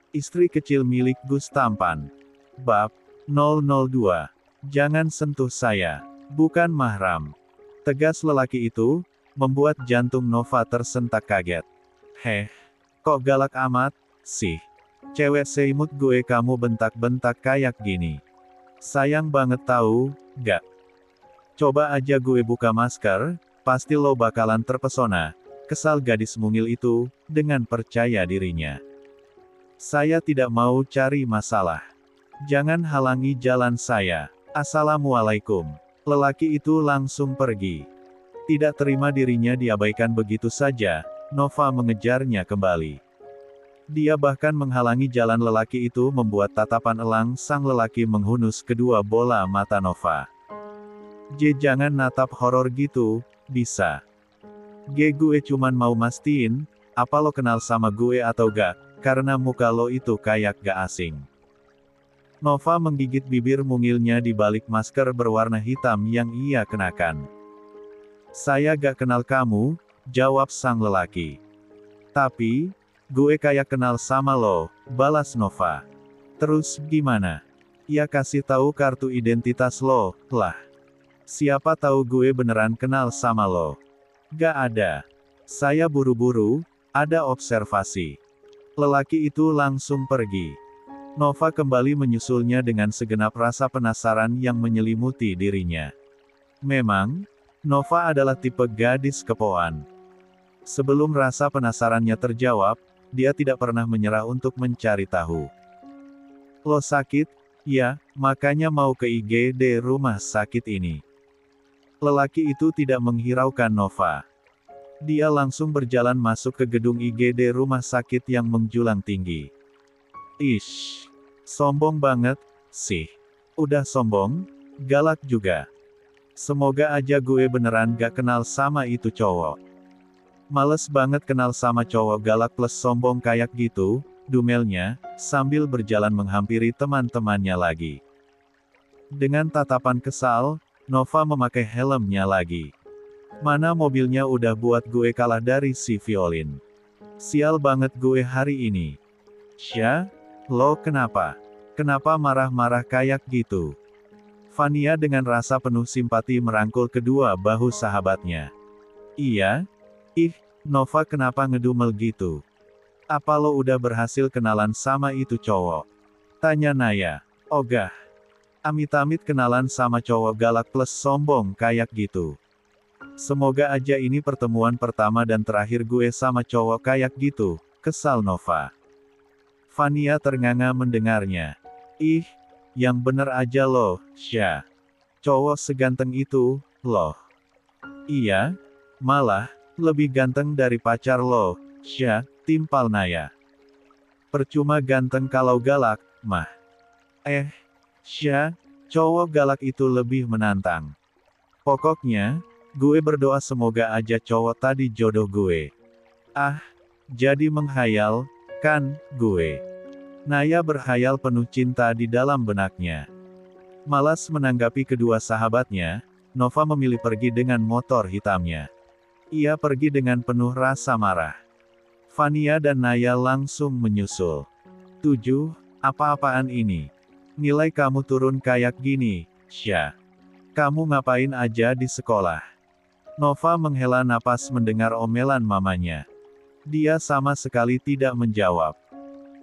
Istri kecil milik Gus Tampan. Bab 002. Jangan sentuh saya. Bukan mahram. Tegas lelaki itu, membuat jantung Nova tersentak kaget. Heh, kok galak amat, sih? Cewek seimut gue kamu bentak-bentak kayak gini. Sayang banget tahu, gak? Coba aja gue buka masker, pasti lo bakalan terpesona. Kesal gadis mungil itu, dengan percaya dirinya. Saya tidak mau cari masalah. Jangan halangi jalan saya. Assalamualaikum. Lelaki itu langsung pergi. Tidak terima dirinya diabaikan begitu saja, Nova mengejarnya kembali. Dia bahkan menghalangi jalan lelaki itu membuat tatapan elang sang lelaki menghunus kedua bola mata Nova. Jangan natap horor gitu, bisa. Gue cuman mau mastiin, apa lo kenal sama gue atau gak, karena muka lo itu kayak gak asing. Nova menggigit bibir mungilnya di balik masker berwarna hitam yang ia kenakan. Saya gak kenal kamu, jawab sang lelaki. Tapi, gue kayak kenal sama lo, balas Nova. Terus gimana? Ya kasih tahu kartu identitas lo, lah. Siapa tahu gue beneran kenal sama lo. Gak ada. Saya buru-buru, ada observasi. Lelaki itu langsung pergi. Nova kembali menyusulnya dengan segenap rasa penasaran yang menyelimuti dirinya. Memang, Nova adalah tipe gadis kepoan. Sebelum rasa penasarannya terjawab, dia tidak pernah menyerah untuk mencari tahu. Lo sakit? Ya, makanya mau ke IGD rumah sakit ini. Lelaki itu tidak menghiraukan Nova. Dia langsung berjalan masuk ke gedung IGD rumah sakit yang menjulang tinggi. Ish, sombong banget, sih. Udah sombong, galak juga. Semoga aja gue beneran gak kenal sama itu cowok. Males banget kenal sama cowok galak plus sombong kayak gitu, dumelnya, sambil berjalan menghampiri teman-temannya lagi. Dengan tatapan kesal, Nova memakai helmnya lagi. Mana mobilnya udah buat gue kalah dari si Violin. Sial banget gue hari ini. Syah? Lo kenapa? Kenapa marah-marah kayak gitu? Fania dengan rasa penuh simpati merangkul kedua bahu sahabatnya. Iya? Ih, Nova kenapa ngedumel gitu? Apa lo udah berhasil kenalan sama itu cowok? Tanya Naya. Ogah. Amit-amit kenalan sama cowok galak plus sombong kayak gitu. Semoga aja ini pertemuan pertama dan terakhir gue sama cowok kayak gitu, kesal Nova. Fania ternganga mendengarnya. Ih, yang bener aja loh, Syah. Cowok seganteng itu, loh. Iya, malah, lebih ganteng dari pacar lo, Syah, timpal Naya. Percuma ganteng kalau galak, mah. Syah, cowok galak itu lebih menantang. Pokoknya, gue berdoa semoga aja cowok tadi jodoh gue. Ah, jadi menghayal, kan, gue. Naya berhayal penuh cinta di dalam benaknya. Malas menanggapi kedua sahabatnya, Nova memilih pergi dengan motor hitamnya. Ia pergi dengan penuh rasa marah. Fania dan Naya langsung menyusul. 7. Apa-apaan ini? Nilai kamu turun kayak gini, Syah. Kamu ngapain aja di sekolah? Nova menghela napas mendengar omelan mamanya. Dia sama sekali tidak menjawab.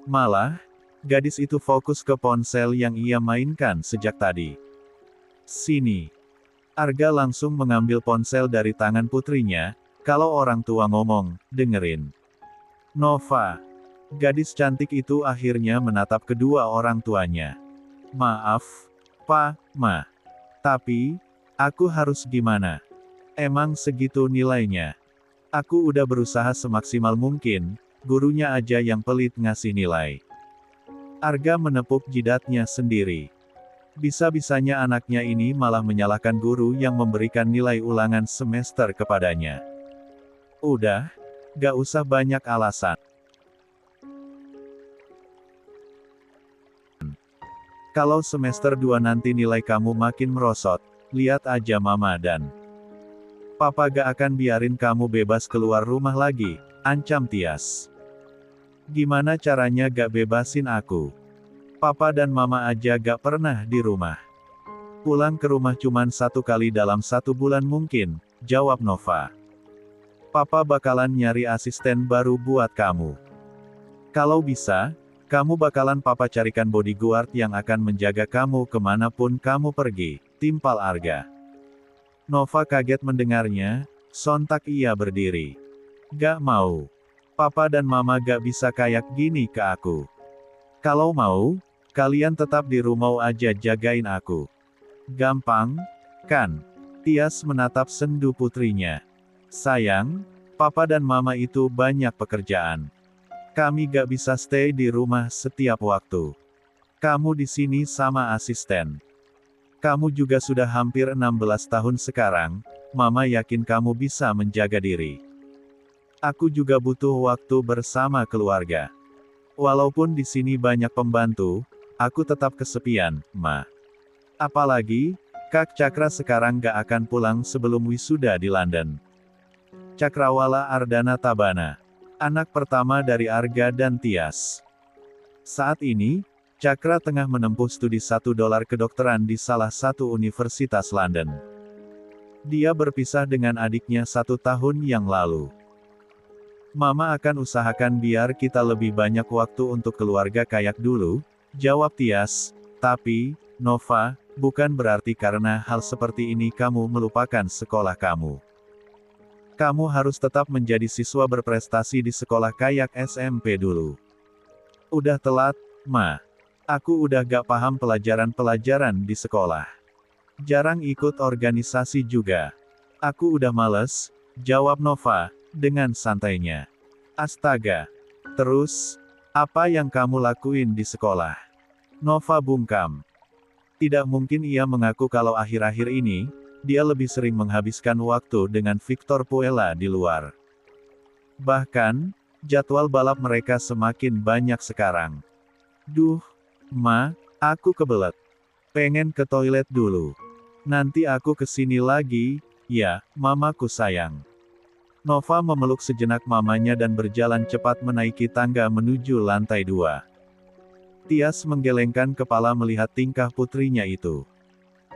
Malah, gadis itu fokus ke ponsel yang ia mainkan sejak tadi. Sini. Arga langsung mengambil ponsel dari tangan putrinya, kalau orang tua ngomong, dengerin. Nova. Gadis cantik itu akhirnya menatap kedua orang tuanya. Maaf, Pa, Ma. Tapi, aku harus gimana? Emang segitu nilainya? Aku udah berusaha semaksimal mungkin, gurunya aja yang pelit ngasih nilai. Arga menepuk jidatnya sendiri. Bisa-bisanya anaknya ini malah menyalahkan guru yang memberikan nilai ulangan semester kepadanya. Udah, gak usah banyak alasan. Kalau semester 2 nanti nilai kamu makin merosot, lihat aja Mama dan Papa gak akan biarin kamu bebas keluar rumah lagi, ancam Tias. Gimana caranya gak bebasin aku? Papa dan mama aja gak pernah di rumah. Pulang ke rumah cuman 1 kali dalam 1 bulan mungkin, jawab Nova. Papa bakalan nyari asisten baru buat kamu. Kalau bisa, kamu bakalan papa carikan bodyguard yang akan menjaga kamu kemanapun kamu pergi, timpal Arga. Nova kaget mendengarnya, sontak ia berdiri. Gak mau. Papa dan mama gak bisa kayak gini ke aku. Kalau mau, kalian tetap di rumah aja jagain aku. Gampang, kan? Tias menatap sendu putrinya. Sayang, papa dan mama itu banyak pekerjaan. Kami gak bisa stay di rumah setiap waktu. Kamu di sini sama asisten. Kamu juga sudah hampir 16 tahun sekarang, mama yakin kamu bisa menjaga diri. Aku juga butuh waktu bersama keluarga. Walaupun di sini banyak pembantu, aku tetap kesepian, Ma. Apalagi, Kak Cakra sekarang gak akan pulang sebelum wisuda di London. Cakrawala Ardana Tabana. Anak pertama dari Arga dan Tias. Saat ini, Cakra tengah menempuh studi $1 kedokteran di salah satu universitas London. Dia berpisah dengan adiknya 1 tahun yang lalu. Mama akan usahakan biar kita lebih banyak waktu untuk keluarga kayak dulu, jawab Tias, tapi, Nova, bukan berarti karena hal seperti ini kamu melupakan sekolah kamu. Kamu harus tetap menjadi siswa berprestasi di sekolah kayak SMP dulu. Udah telat, Ma. Aku udah gak paham pelajaran-pelajaran di sekolah. Jarang ikut organisasi juga. Aku udah males, jawab Nova, dengan santainya. Astaga. Terus, apa yang kamu lakuin di sekolah? Nova bungkam. Tidak mungkin ia mengaku kalau akhir-akhir ini, dia lebih sering menghabiskan waktu dengan Victor Puella di luar. Bahkan, jadwal balap mereka semakin banyak sekarang. Duh, Ma, aku kebelet. Pengen ke toilet dulu. Nanti aku kesini lagi, ya, mamaku sayang. Nova memeluk sejenak mamanya dan berjalan cepat menaiki tangga menuju lantai 2. Tias menggelengkan kepala melihat tingkah putrinya itu.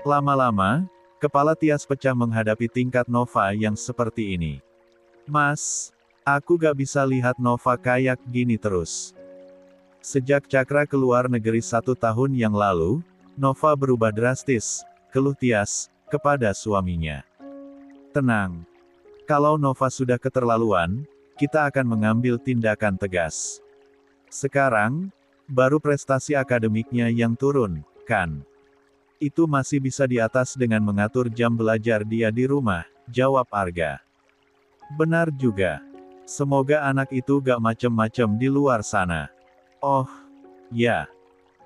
Lama-lama, kepala Tias pecah menghadapi tingkat Nova yang seperti ini. Mas, aku gak bisa lihat Nova kayak gini terus. Sejak Cakra keluar negeri 1 tahun yang lalu, Nova berubah drastis, keluh Tias, kepada suaminya. Tenang. Kalau Nova sudah keterlaluan, kita akan mengambil tindakan tegas. Sekarang, baru prestasi akademiknya yang turun, kan? Itu masih bisa diatas dengan mengatur jam belajar dia di rumah, jawab Arga. Benar juga. Semoga anak itu gak macem-macem di luar sana. Oh, ya.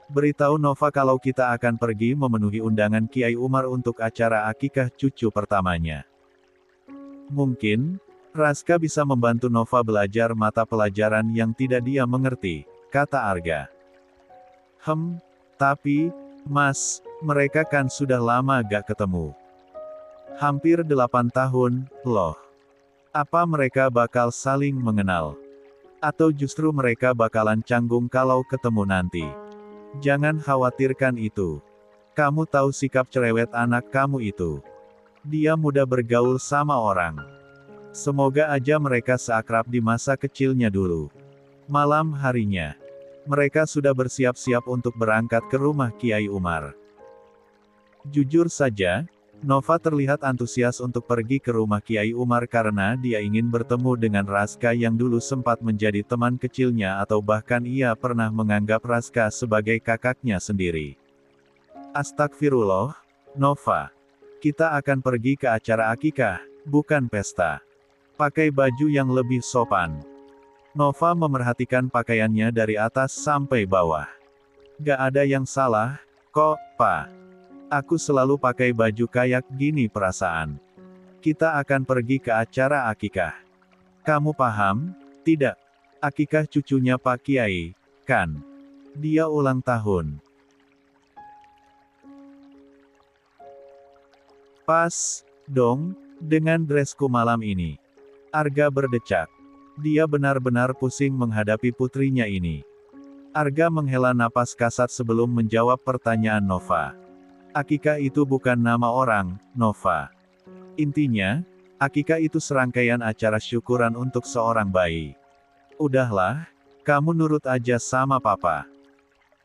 Beritahu Nova kalau kita akan pergi memenuhi undangan Kiai Umar untuk acara akikah cucu pertamanya. Mungkin, Raska bisa membantu Nova belajar mata pelajaran yang tidak dia mengerti, kata Arga. Tapi, Mas, mereka kan sudah lama gak ketemu. Hampir 8 tahun, loh. Apa mereka bakal saling mengenal? Atau justru mereka bakalan canggung kalau ketemu nanti? Jangan khawatirkan itu. Kamu tahu sikap cerewet anak kamu itu. Dia mudah bergaul sama orang. Semoga aja mereka seakrab di masa kecilnya dulu. Malam harinya, mereka sudah bersiap-siap untuk berangkat ke rumah Kiai Umar. Jujur saja, Nova terlihat antusias untuk pergi ke rumah Kiai Umar karena dia ingin bertemu dengan Raska yang dulu sempat menjadi teman kecilnya atau bahkan ia pernah menganggap Raska sebagai kakaknya sendiri. Astagfirullah, Nova. Kita akan pergi ke acara akikah, bukan pesta. Pakai baju yang lebih sopan. Nova memerhatikan pakaiannya dari atas sampai bawah. Gak ada yang salah, kok, Pa. Aku selalu pakai baju kayak gini perasaan. Kita akan pergi ke acara akikah. Kamu paham? Tidak. Akikah cucunya Pak Kiai, kan? Dia ulang tahun. Pas, dong, dengan dresku malam ini. Arga berdecak. Dia benar-benar pusing menghadapi putrinya ini. Arga menghela napas kasar sebelum menjawab pertanyaan Nova. Akikah itu bukan nama orang, Nova. Intinya, akikah itu serangkaian acara syukuran untuk seorang bayi. Udahlah, kamu nurut aja sama papa.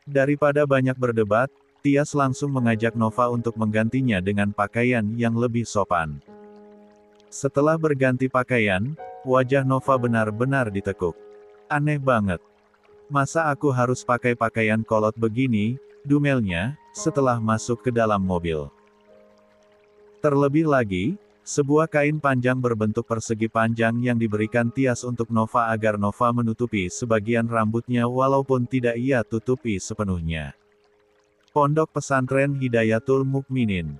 Daripada banyak berdebat, Tias langsung mengajak Nova untuk menggantinya dengan pakaian yang lebih sopan. Setelah berganti pakaian, wajah Nova benar-benar ditekuk. Aneh banget. Masa aku harus pakai pakaian kolot begini, dumelnya, setelah masuk ke dalam mobil. Terlebih lagi, sebuah kain panjang berbentuk persegi panjang yang diberikan Tias untuk Nova agar Nova menutupi sebagian rambutnya walaupun tidak ia tutupi sepenuhnya. Pondok Pesantren Hidayatul Mukminin.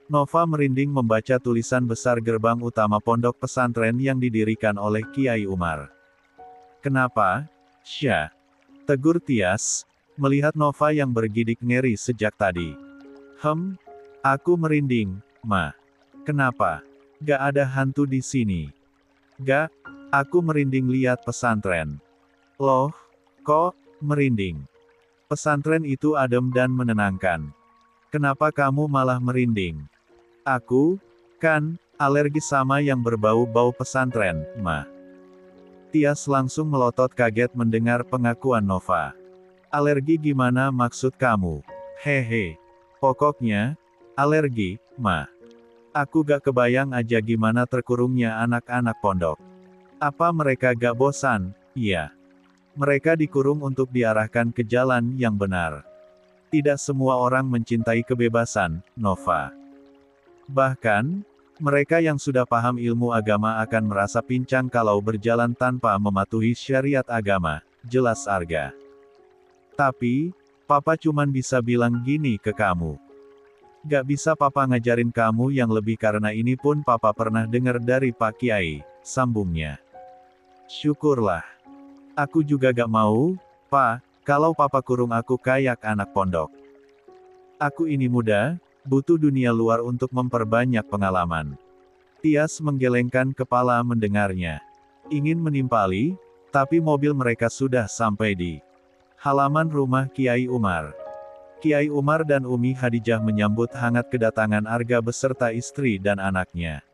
Nova merinding membaca tulisan besar gerbang utama pondok pesantren yang didirikan oleh Kiai Umar. Kenapa, Syah? Tegur Tias, melihat Nova yang bergidik ngeri sejak tadi. Aku merinding, Ma. Kenapa? Gak ada hantu di sini. Gak, aku merinding lihat pesantren. Loh, kok merinding? Pesantren itu adem dan menenangkan. Kenapa kamu malah merinding? Aku, kan, alergi sama yang berbau-bau pesantren, Ma. Tias langsung melotot kaget mendengar pengakuan Nova. Alergi gimana maksud kamu? Hehe. Pokoknya, alergi, Ma. Aku gak kebayang aja gimana terkurungnya anak-anak pondok. Apa mereka gak bosan? Iya. Mereka dikurung untuk diarahkan ke jalan yang benar. Tidak semua orang mencintai kebebasan, Nova. Bahkan, mereka yang sudah paham ilmu agama akan merasa pincang kalau berjalan tanpa mematuhi syariat agama, jelas Arga. Tapi, papa cuman bisa bilang gini ke kamu. Gak bisa papa ngajarin kamu yang lebih karena ini pun papa pernah dengar dari Pak Kiai, sambungnya. Syukurlah. Aku juga gak mau, Pa, kalau papa kurung aku kayak anak pondok. Aku ini muda, butuh dunia luar untuk memperbanyak pengalaman. Tias menggelengkan kepala mendengarnya. Ingin menimpali, tapi mobil mereka sudah sampai di halaman rumah Kiai Umar. Kiai Umar dan Umi Hadijah menyambut hangat kedatangan Arga beserta istri dan anaknya.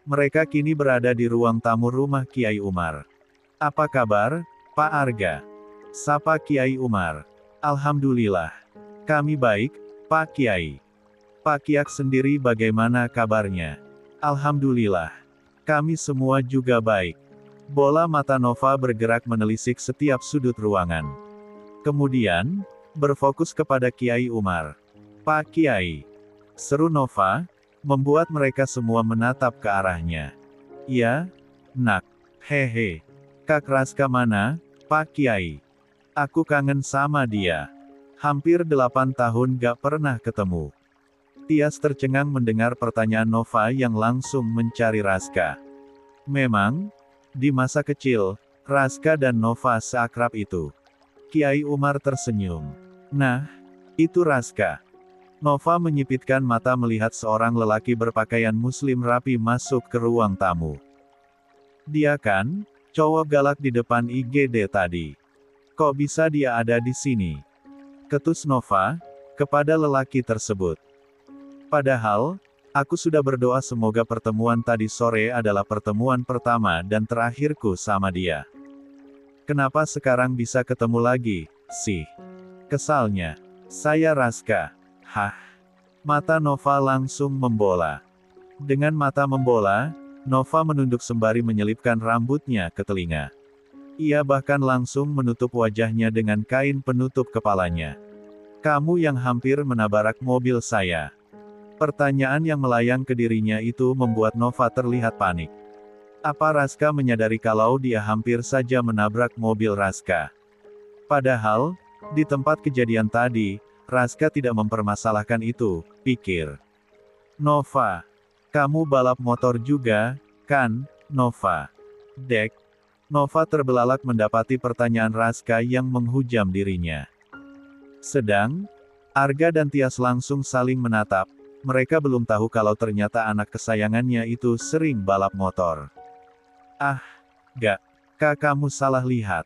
Mereka kini berada di ruang tamu rumah Kiai Umar. Apa kabar, Pak Arga? Sapa Kiai Umar. Alhamdulillah. Kami baik, Pak Kiai. Pak Kiak sendiri bagaimana kabarnya? Alhamdulillah. Kami semua juga baik. Bola mata Nova bergerak menelisik setiap sudut ruangan. Kemudian, berfokus kepada Kiai Umar. Pak Kiai. Seru Nova, membuat mereka semua menatap ke arahnya. Ya, Nak. Hehe. Kak Raska mana, Pak Kiai? Aku kangen sama dia. Hampir 8 tahun gak pernah ketemu. Tias tercengang mendengar pertanyaan Nova yang langsung mencari Raska. Memang, di masa kecil, Raska dan Nova seakrab itu. Kiai Umar tersenyum. Nah, itu Raska. Nova menyipitkan mata melihat seorang lelaki berpakaian muslim rapi masuk ke ruang tamu. Dia kan, cowok galak di depan IGD tadi. Kok bisa dia ada di sini? Ketus Nova, kepada lelaki tersebut. Padahal, aku sudah berdoa semoga pertemuan tadi sore adalah pertemuan pertama dan terakhirku sama dia. Kenapa sekarang bisa ketemu lagi, sih? Kesalnya. Saya Raska. Hah? Mata Nova langsung membola. Dengan mata membola, Nova menunduk sembari menyelipkan rambutnya ke telinga. Ia bahkan langsung menutup wajahnya dengan kain penutup kepalanya. Kamu yang hampir menabrak mobil saya. Pertanyaan yang melayang ke dirinya itu membuat Nova terlihat panik. Apa Raska menyadari kalau dia hampir saja menabrak mobil Raska? Padahal, di tempat kejadian tadi, Raska tidak mempermasalahkan itu, pikir. Nova. Kamu balap motor juga, kan, Nova? Dek. Nova terbelalak mendapati pertanyaan Raska yang menghujam dirinya. Sedang, Arga dan Tias langsung saling menatap. Mereka belum tahu kalau ternyata anak kesayangannya itu sering balap motor. Ah, gak. Kak, kamu salah lihat.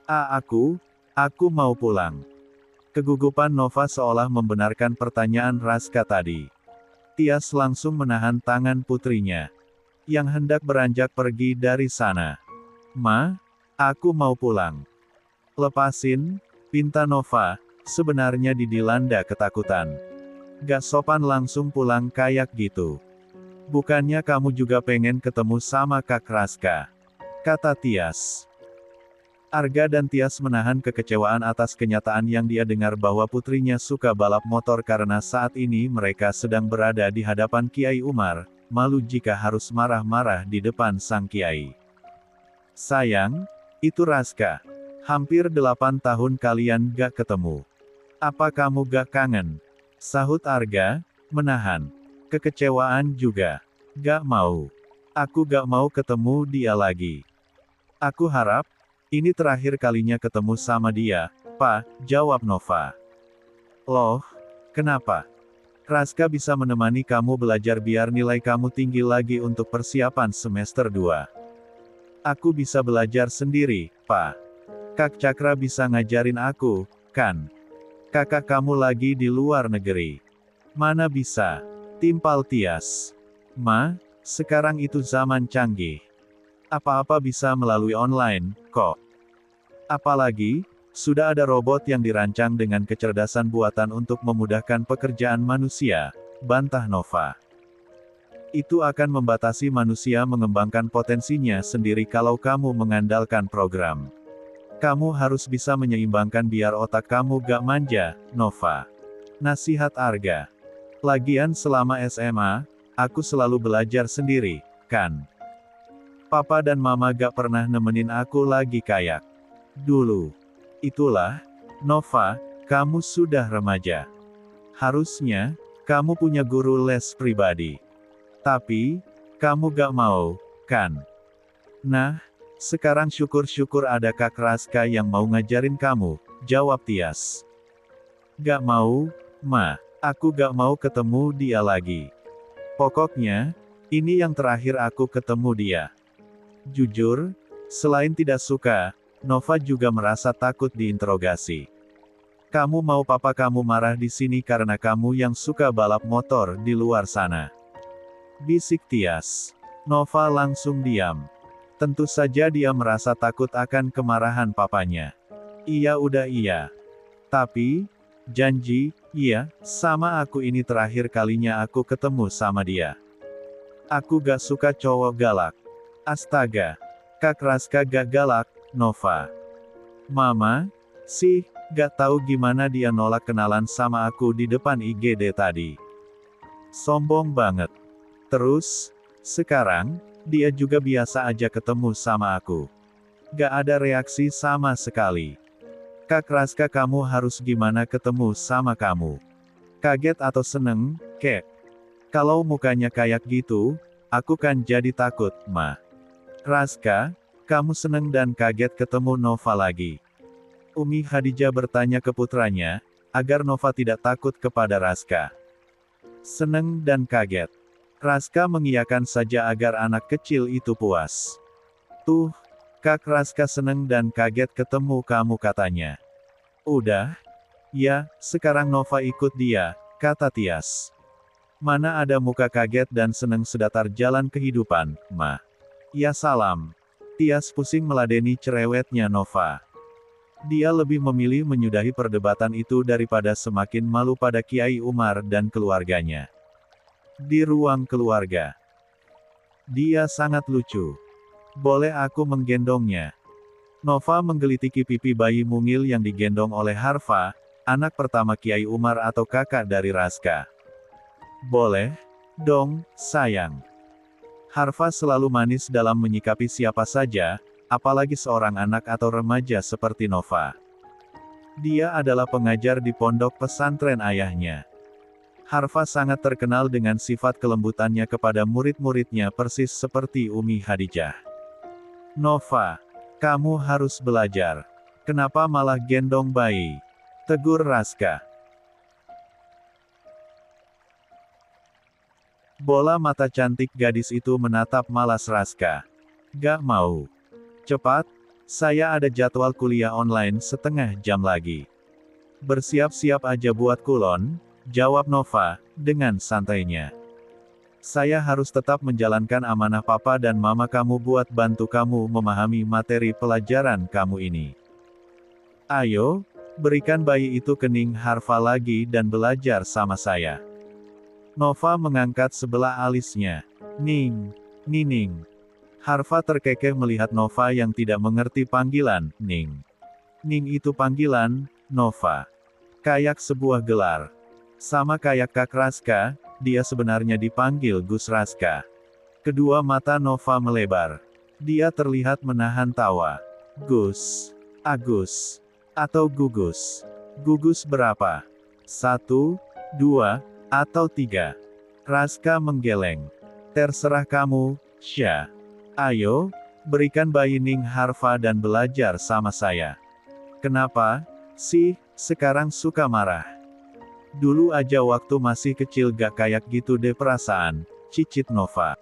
Aku mau pulang. Kegugupan Nova seolah membenarkan pertanyaan Raska tadi. Tias langsung menahan tangan putrinya, yang hendak beranjak pergi dari sana. Ma, aku mau pulang. Lepasin, pinta Nova, sebenarnya dilanda ketakutan. Gak sopan langsung pulang kayak gitu. Bukannya kamu juga pengen ketemu sama Kak Raska? Kata Tias. Arga dan Tias menahan kekecewaan atas kenyataan yang dia dengar bahwa putrinya suka balap motor karena saat ini mereka sedang berada di hadapan Kiai Umar, malu jika harus marah-marah di depan sang Kiai. Sayang, itu Raska. Hampir 8 tahun kalian gak ketemu. Apa kamu gak kangen? Sahut Arga, menahan kekecewaan juga. Gak mau. Aku gak mau ketemu dia lagi. Aku harap ini terakhir kalinya ketemu sama dia, Pak, jawab Nova. Loh, kenapa? Raska bisa menemani kamu belajar biar nilai kamu tinggi lagi untuk persiapan semester 2. Aku bisa belajar sendiri, Pak. Kak Cakra bisa ngajarin aku, kan? Kakak kamu lagi di luar negeri. Mana bisa? Timpal Tias. Ma, sekarang itu zaman canggih. Apa-apa bisa melalui online, kok. Apalagi, sudah ada robot yang dirancang dengan kecerdasan buatan untuk memudahkan pekerjaan manusia, bantah Nova. Itu akan membatasi manusia mengembangkan potensinya sendiri kalau kamu mengandalkan program. Kamu harus bisa menyeimbangkan biar otak kamu gak manja, Nova. Nasihat Arga. Lagian selama SMA, aku selalu belajar sendiri, kan? Papa dan Mama gak pernah nemenin aku lagi kayak dulu. Itulah, Nova, kamu sudah remaja. Harusnya, kamu punya guru les pribadi. Tapi, kamu gak mau, kan? Nah, sekarang syukur-syukur ada Kak Raska yang mau ngajarin kamu, jawab Tias. Gak mau, Ma. Aku gak mau ketemu dia lagi. Pokoknya, ini yang terakhir aku ketemu dia. Jujur, selain tidak suka, Nova juga merasa takut diinterogasi. Kamu mau papa kamu marah di sini karena kamu yang suka balap motor di luar sana? Bisik Tias. Nova langsung diam. Tentu saja dia merasa takut akan kemarahan papanya. Iya udah iya. Tapi, janji, iya, sama aku ini terakhir kalinya aku ketemu sama dia. Aku gak suka cowok galak. Astaga. Kak Raska gak galak, Nova. Mama, sih, gak tahu gimana dia nolak kenalan sama aku di depan IGD tadi. Sombong banget. Terus, sekarang, dia juga biasa aja ketemu sama aku. Gak ada reaksi sama sekali. Kak Raska, kamu harus gimana ketemu sama kamu? Kaget atau seneng, kek? Kalau mukanya kayak gitu, aku kan jadi takut, Ma. Raska, kamu seneng dan kaget ketemu Nova lagi. Umi Khadijah bertanya ke putranya, agar Nova tidak takut kepada Raska. Seneng dan kaget. Raska mengiyakan saja agar anak kecil itu puas. Tuh, Kak Raska seneng dan kaget ketemu kamu katanya. Udah? Ya, sekarang Nova ikut dia, kata Tias. Mana ada muka kaget dan seneng sedatar jalan kehidupan, Ma. Ya salam. Tias pusing meladeni cerewetnya Nova. Dia lebih memilih menyudahi perdebatan itu daripada semakin malu pada Kiai Umar dan keluarganya. Di ruang keluarga. Dia sangat lucu. Boleh aku menggendongnya? Nova menggelitiki pipi bayi mungil yang digendong oleh Harfa, anak pertama Kiai Umar atau kakak dari Raska. Boleh dong, sayang. Harfa selalu manis dalam menyikapi siapa saja, apalagi seorang anak atau remaja seperti Nova. Dia adalah pengajar di pondok pesantren ayahnya. Harfa sangat terkenal dengan sifat kelembutannya kepada murid-muridnya persis seperti Umi Khadijah. Nova, kamu harus belajar. Kenapa malah gendong bayi? Tegur Raska. Bola mata cantik gadis itu menatap malas Raska. Gak mau. Cepat, saya ada jadwal kuliah online setengah jam lagi. Bersiap-siap aja buat kulon, jawab Nova, dengan santainya. Saya harus tetap menjalankan amanah papa dan mama kamu buat bantu kamu memahami materi pelajaran kamu ini. Ayo, berikan bayi itu ke Ning Harfa lagi dan belajar sama saya. Nova mengangkat sebelah alisnya. Ning, Nining. Harfa terkekeh melihat Nova yang tidak mengerti panggilan, Ning. Ning itu panggilan, Nova. Kayak sebuah gelar. Sama kayak Kak Raska, dia sebenarnya dipanggil Gus Raska. Kedua mata Nova melebar. Dia terlihat menahan tawa. Gus. Agus. Atau Gugus. Gugus berapa? 1, 2, atau 3. Raska menggeleng. Terserah kamu, Syah. Ayo, berikan bayi Ning Harfa dan belajar sama saya. Kenapa sih sekarang suka marah? Dulu aja waktu masih kecil gak kayak gitu deh perasaan, cicit Nova.